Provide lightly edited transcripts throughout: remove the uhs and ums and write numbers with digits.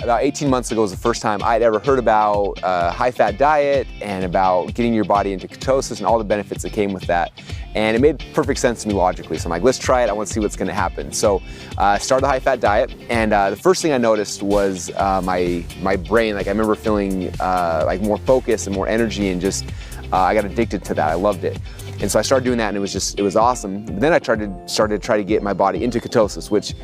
about 18 months ago was the first time I'd ever heard about a high-fat diet and about getting your body into ketosis and all the benefits that came with that. And it made perfect sense to me logically. So I'm like, let's try it. I want to see what's going to happen. So I started the high-fat diet, and the first thing I noticed was my brain. Like I remember feeling like more focus and more energy, and just I got addicted to that. I loved it. And so I started doing that, and it was awesome. But then I started to try to get my body into ketosis, which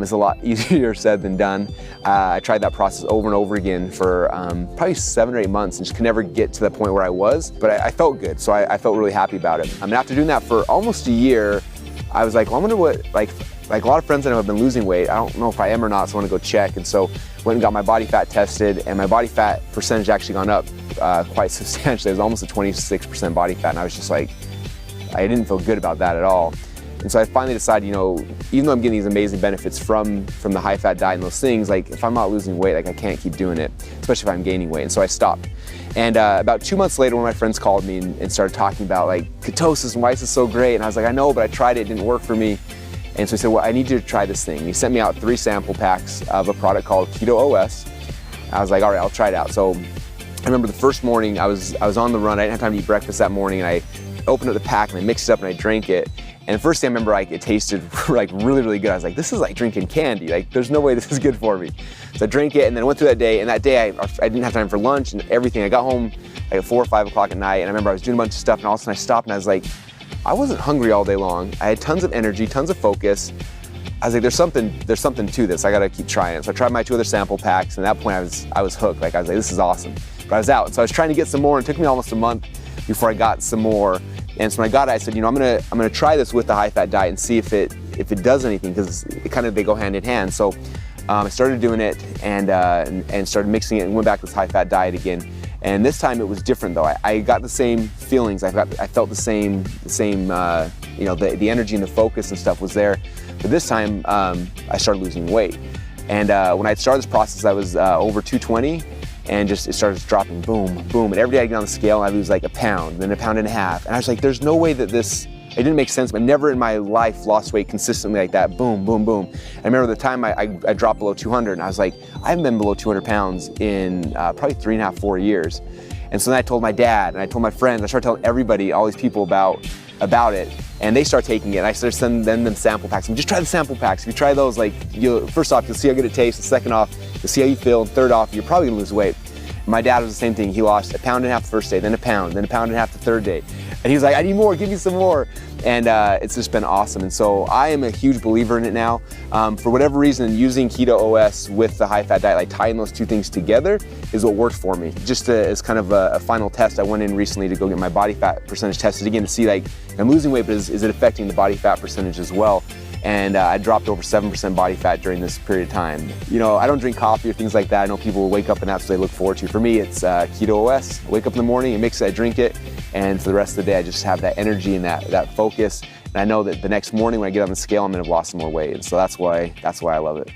is a lot easier said than done. I tried that process over and over again for probably 7 or 8 months, and just could never get to the point where I was. But I felt good, so I felt really happy about it. I mean, after doing that for almost a year, I was like, well, I wonder what, like a lot of friends I know have been losing weight. I don't know if I am or not, so I want to go check. And so went and got my body fat tested, and my body fat percentage actually gone up quite substantially. It was almost a 26% body fat, and I was just like, I didn't feel good about that at all. And so I finally decided, you know, even though I'm getting these amazing benefits from the high-fat diet and those things, like if I'm not losing weight, like I can't keep doing it, especially if I'm gaining weight. And so I stopped. And about 2 months later, one of my friends called me and started talking about like ketosis and why this is so great. And I was like, I know, but I tried it, it didn't work for me. And so he said, well, I need you to try this thing. And he sent me out 3 sample packs of a product called KetoOS. I was like, all right, I'll try it out. So I remember the first morning I was on the run. I didn't have time to eat breakfast that morning, and I opened up the pack and I mixed it up and I drank it. And the first thing I remember, like, it tasted like really, really good. I was like, this is like drinking candy. Like, there's no way this is good for me. So I drank it, and then I went through that day. And that day I didn't have time for lunch and everything. I got home like at 4 or 5 o'clock at night, and I remember I was doing a bunch of stuff, and all of a sudden I stopped and I was like, I wasn't hungry all day long. I had tons of energy, tons of focus. I was like, there's something to this. I gotta keep trying it. So I tried my 2 other sample packs, and at that point I was hooked. Like I was like, this is awesome. But I was out. So I was trying to get some more, and it took me almost a month before I got some more. And so when I got it, I said, you know, I'm gonna try this with the high-fat diet and see if it does anything, because they go hand in hand. So I started doing it and started mixing it and went back to this high-fat diet again. And this time it was different though. I got the same feelings. I felt the same you know, the energy and the focus and stuff was there. But this time I started losing weight. And when I started this process, I was over 220. And just it started dropping, boom, boom. And every day I get on the scale and I lose like a pound, then a pound and a half. And I was like, there's no way that it didn't make sense. I've never in my life lost weight consistently like that, boom, boom, boom. I remember the time I dropped below 200, and I was like, I haven't been below 200 pounds in probably 3.5, 4 years. And so then I told my dad, and I told my friends, I started telling everybody, all these people about it, and they start taking it. And I started sending them sample packs. And just try the sample packs. If you try those, like, first off, you'll see how good it tastes. And second off, you'll see how you feel. And third off, you're probably gonna lose weight. And my dad was the same thing. He lost 1.5 pounds the first day, then a pound, then 1.5 pounds the third day. And he was like, I need more, give me some more. And it's just been awesome. And so I am a huge believer in it now. For whatever reason, using KetoOS with the high-fat diet, like tying those 2 things together, is what worked for me. Just as kind of a final test, I went in recently to go get my body fat percentage tested again to see, like, I'm losing weight, but is it affecting the body fat percentage as well? And I dropped over 7% body fat during this period of time. You know, I don't drink coffee or things like that. I know people will wake up and that's what they look forward to. For me, it's KetoOS. I wake up in the morning, I mix it, I drink it, and for the rest of the day, I just have that energy and that focus. And I know that the next morning when I get on the scale, I'm gonna have lost some more weight. And so that's why I love it.